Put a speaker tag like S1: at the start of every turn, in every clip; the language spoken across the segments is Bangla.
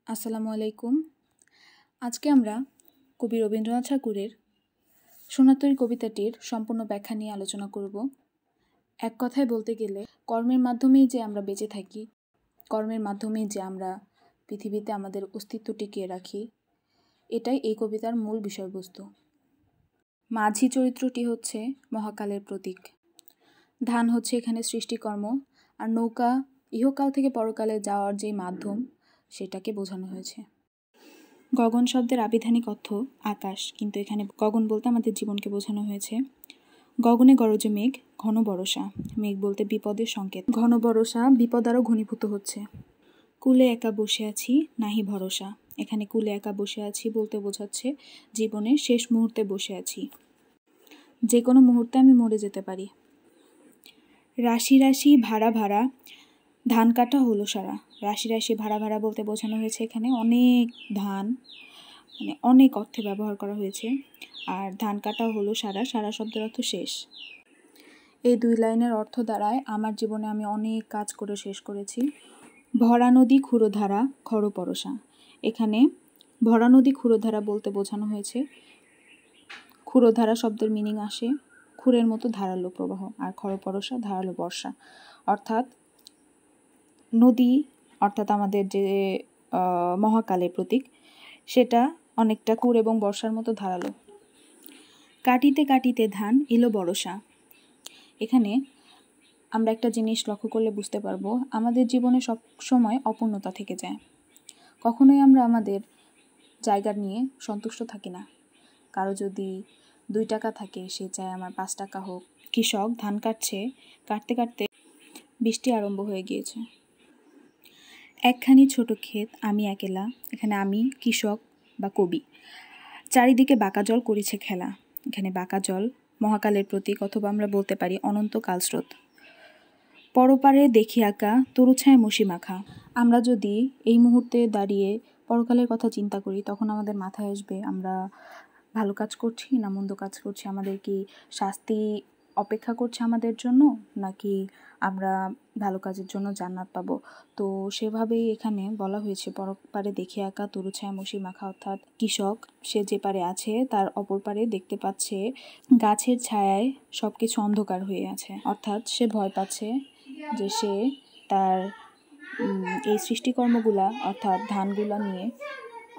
S1: আসসালামু আলাইকুম। আজকে আমরা কবি রবীন্দ্রনাথ ঠাকুরের সোনাতরী কবিতাটির সম্পূর্ণ ব্যাখ্যা নিয়ে আলোচনা করব। এক কথায় বলতে গেলে কর্মের মাধ্যমেই যে আমরা বেঁচে থাকি, কর্মের মাধ্যমেই যে আমরা পৃথিবীতে আমাদের অস্তিত্ব টিকিয়ে রাখি, এটাই এই কবিতার মূল বিষয়বস্তু। মাঝি চরিত্রটি হচ্ছে মহাকালের প্রতীক, ধান হচ্ছে এখানে সৃষ্টিকর্ম, আর নৌকা ইহকাল থেকে পরকালে যাওয়ার যেই মাধ্যম সেটাকে বোঝানো হয়েছে। গগন শব্দের আবিধানিক অর্থ আকাশ, কিন্তু এখানে গগন বলতে আমাদের জীবনকে বোঝানো হয়েছে। গগনে গরজে মেঘ, ঘন বরষা। মেঘ বলতে বিপদের সংকেত, ঘন বরষা বিপদ আরও ঘনীভূত হচ্ছে। কুলে একা বসে আছি নাহি ভরসা, এখানে কুলে একা বসে আছি বলতে বোঝাচ্ছে জীবনের শেষ মুহূর্তে বসে আছি, যে কোনো মুহূর্তে আমি মরে যেতে পারি। রাশি রাশি ভাড়া ভাড়া, ধান কাটা হলো সারা। রাশি রাশি ভাড়া ভাড়া বলতে বোঝানো হয়েছে এখানে অনেক ধান, মানে অনেক অর্থে ব্যবহার করা হয়েছে। আর ধান কাটা হলো সারা, সারা শব্দের অর্থ শেষ। এই দুই লাইনের অর্থ দাঁড়ায় আমার জীবনে আমি অনেক কাজ করে শেষ করেছি। ভরা নদী ক্ষুরধারা খর পরশা, এখানে ভরা নদী ক্ষুরধারা বলতে বোঝানো হয়েছে ক্ষুরধারা শব্দের মিনিং আসে ক্ষুরের মতো ধারালো প্রবাহ, আর খর পরশা ধারালো বর্ষা। অর্থাৎ নদী অর্থাৎ আমাদের যে মহাকালের প্রতীক, সেটা অনেকটা ক্ষুর এবং বর্ষার মতো ধারালো। কাটিতে কাটিতে ধান এলো বরষা, এখানে আমরা একটা জিনিস লক্ষ্য করলে বুঝতে পারবো আমাদের জীবনে সব সময় অপূর্ণতা থেকে যায়। কখনোই আমরা আমাদের জায়গা নিয়ে সন্তুষ্ট থাকি না। কারো যদি 2 টাকা থাকে, সে চায় আমার 5 টাকা হোক। কৃষক ধান কাটছে, কাটতে কাটতে বৃষ্টি আরম্ভ হয়ে গিয়েছে। একখানি ছোট ক্ষেত আমি একেলা, এখানে আমি কৃষক বা কবি। চারিদিকে বাঁকা জল করেছে খেলা, এখানে বাঁকা জল মহাকালের প্রতীক, অথবা আমরা বলতে পারি অনন্ত কালস্রোত। পরপারে দেখি আঁকা তরুছায় মসি মাখা, আমরা যদি এই মুহূর্তে দাঁড়িয়ে পরকালের কথা চিন্তা করি, তখন আমাদের মাথায় আসবে আমরা ভালো কাজ করছি না মন্দ কাজ করছি, আমাদের কি শাস্তি অপেক্ষা করছে আমাদের জন্য, নাকি আমরা ভালো কাজের জন্য জান্নাত পাবো। তো সেভাবেই এখানে বলা হয়েছে পরপারে দেখে আঁকা তরুছায় মসি মাখা, অর্থাৎ কৃষক সে যে পারে আছে তার অপর পারে দেখতে পাচ্ছে গাছের ছায়ায় সব কিছু অন্ধকার হয়ে আছে, অর্থাৎ সে ভয় পাচ্ছে যে সে তার এই সৃষ্টিকর্মগুলা অর্থাৎ ধানগুলা নিয়ে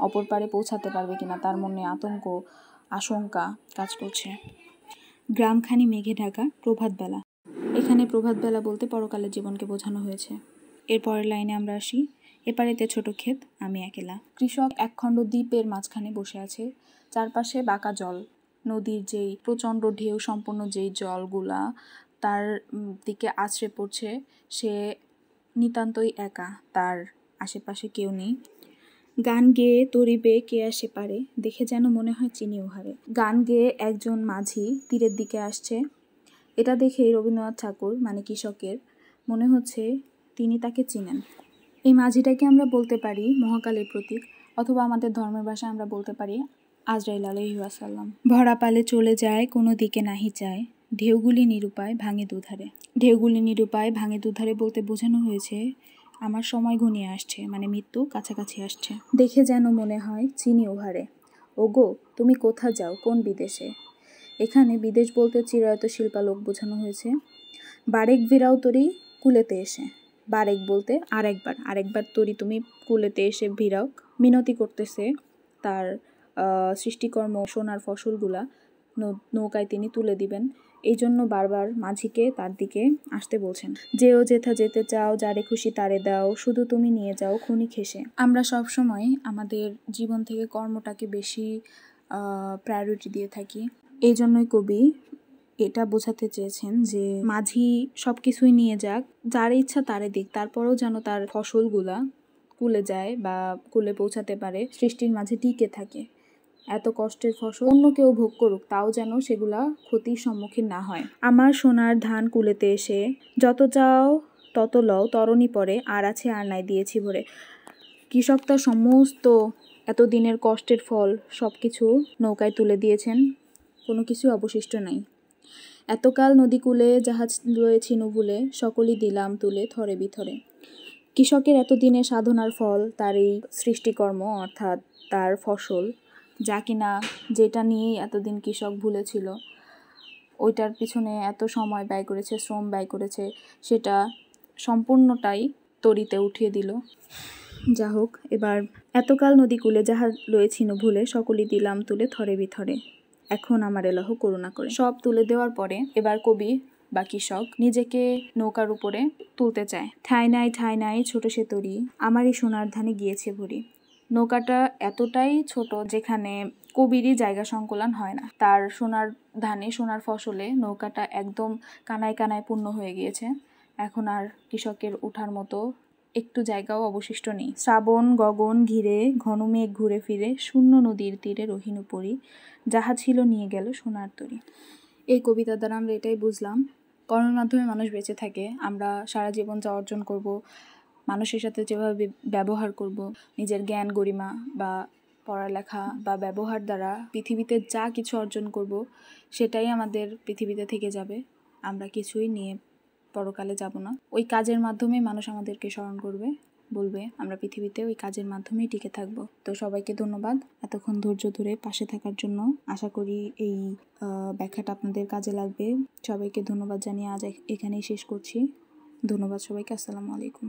S1: অপর পারে পৌঁছাতে পারবে কিনা, তার মনে আতঙ্ক আশঙ্কা কাজ করছে। গ্রামখানি মেঘে ঢাকা প্রভাতবেলা, এখানে প্রভাতবেলা বলতে পরকালের জীবনকে বোঝানো হয়েছে। এর পরের লাইনে আমরা আসি, এপারেতে ছোট ক্ষেত আমি একেলা। কৃষক একখণ্ড দ্বীপের মাঝখানে বসে আছে, চারপাশে বাঁকা জল, নদীর যেই প্রচণ্ড ঢেউ সম্পন্ন যেই জলগুলা তার দিকে আছড়ে পড়ছে, সে নিতান্তই একা, তার আশেপাশে কেউ নেই। গান গেয়ে তরিবে কে আসে পারে, দেখে যেন মনে হয় চিনি উহারে। গান গেয়ে একজন মাঝি তীরের দিকে আসছে, এটা দেখেই রবীন্দ্রনাথ ঠাকুর মানে কৃষকের মনে হচ্ছে তিনি তাকে চিনেন। এই মাঝিটাকে আমরা বলতে পারি মহাকালের প্রতীক, অথবা আমাদের ধর্মের ভাষায় আমরা বলতে পারি আজরাইল আলাইহিস সালাম। ভরা পালে চলে যায় কোনো দিকে নাহি চায়, ঢেউগুলি নিরুপায় ভাঙে দুধারে। ঢেউগুলি নিরুপায় ভাঙে দুধারে বলতে বোঝানো হয়েছে আমার সময় ঘনিয়ে আসছে, মানে মৃত্যু কাছাকাছি আসছে। দেখে যেন মনে হয় চিনি উহারে। ওগো তুমি কোথা যাও কোন বিদেশে, এখানে বিদেশ বলতে চিরায়ত শিল্পালোক বোঝানো হয়েছে। বারেক ভিড়াও তরি কুলেতে এসে, বারেক বলতে আরেকবার তরি তুমি কুলেতে এসে ভিড়াও, মিনতি করতেছে তার সৃষ্টিকর্ম সোনার ফসলগুলা নৌকায় তিনি তুলে দিবেন, এই জন্য বারবার মাঝিকে তার দিকে আসতে বলছেন। যেও যেথা যেতে চাও, যারে খুশি তারে দাও, শুধু তুমি নিয়ে যাও ক্ষণিক হেসে। আমরা সব সময় আমাদের জীবন থেকে কর্মটাকে বেশি প্রায়োরিটি দিয়ে থাকি, এই জন্যই কবি এটা বোঝাতে চেয়েছেন যে মাঝি সব কিছুই নিয়ে যাক, যার ইচ্ছা তারে দিক, তারপরেও যেন তার ফসলগুলা কুলে যায় বা কুলে পৌঁছাতে পারে, সৃষ্টির মাঝে টিকে থাকে। এত কষ্টের ফসল অন্য কেউ ভোগ করুক, তাও যেন সেগুলা ক্ষতির সম্মুখীন না হয়। আমার সোনার ধান কুলেতে এসে, যত চাও তত লও, তরণী পরে আর আছে আর নাই দিয়েছি ভরে। কৃষক তার সমস্ত এতদিনের কষ্টের ফল সব কিছু নৌকায় তুলে দিয়েছেন, কোনো কিছু অবশিষ্ট নাই। এতকাল নদীকূলে জাহাজ রয়েছি নুভুলে, সকলই দিলাম তুলে থরে বিথরে। কৃষকের এতদিনের সাধনার ফল তার এই সৃষ্টিকর্ম, অর্থাৎ তার ফসল, যা কিনা যেটা নিয়েই এতদিন কৃষক ভুলেছিল, ওইটার পিছনে এত সময় ব্যয় করেছে, শ্রম ব্যয় করেছে, সেটা সম্পূর্ণটাই তরিতে উঠিয়ে দিল। যা হোক, এবার এতকাল নদীকূলে যাহা রয়েছিল ভুলে, সকলই দিলাম তুলে থরে বিথরে, এখন আমার এলহ করুণা করে। সব তুলে দেওয়ার পরে এবার কবি বা কৃষক নিজেকে নৌকার উপরে তুলতে চায়। ঠাঁই নাই ছোট সে তরি, আমারই সোনার ধানে গিয়েছে ভরি। নৌকাটা এতটাই ছোট যেখানে কবিরই জায়গা সংকুলান হয় না। তার সোনার ধানে, সোনার ফসলে নৌকাটা একদম কানায় কানায় পূর্ণ হয়ে গিয়েছে। এখন আর কৃষকের ওঠার মতো একটু জায়গাও অবশিষ্ট নেই। শ্রাবণ গগন ঘিরে ঘন মেঘ ঘুরে ফিরে, শূন্য নদীর তীরে রহিনু পরি, যাহা ছিল নিয়ে গেল সোনার তরী। এই কবিতা দ্বারা আমরা এটাই বুঝলাম, কর্মের মাধ্যমে মানুষ বেঁচে থাকে। আমরা সারা জীবন যা অর্জন করব, মানুষের সাথে যেভাবে ব্যবহার করব, নিজের জ্ঞান গরিমা বা পড়ালেখা বা ব্যবহার দ্বারা পৃথিবীতে যা কিছু অর্জন করব, সেটাই আমাদের পৃথিবীতে থেকে যাবে। আমরা কিছুই নিয়ে পরকালে যাব না। ওই কাজের মাধ্যমে মানুষ আমাদেরকে স্মরণ করবে, বলবে আমরা পৃথিবীতে ওই কাজের মাধ্যমেই টিকে থাকবো। তো সবাইকে ধন্যবাদ এতক্ষণ ধৈর্য ধরে পাশে থাকার জন্য। আশা করি এই ব্যাখ্যাটা আপনাদের কাজে লাগবে। সবাইকে ধন্যবাদ জানিয়ে আজ এখানেই শেষ করছি। ধন্যবাদ সবাইকে। আসসালামু আলাইকুম।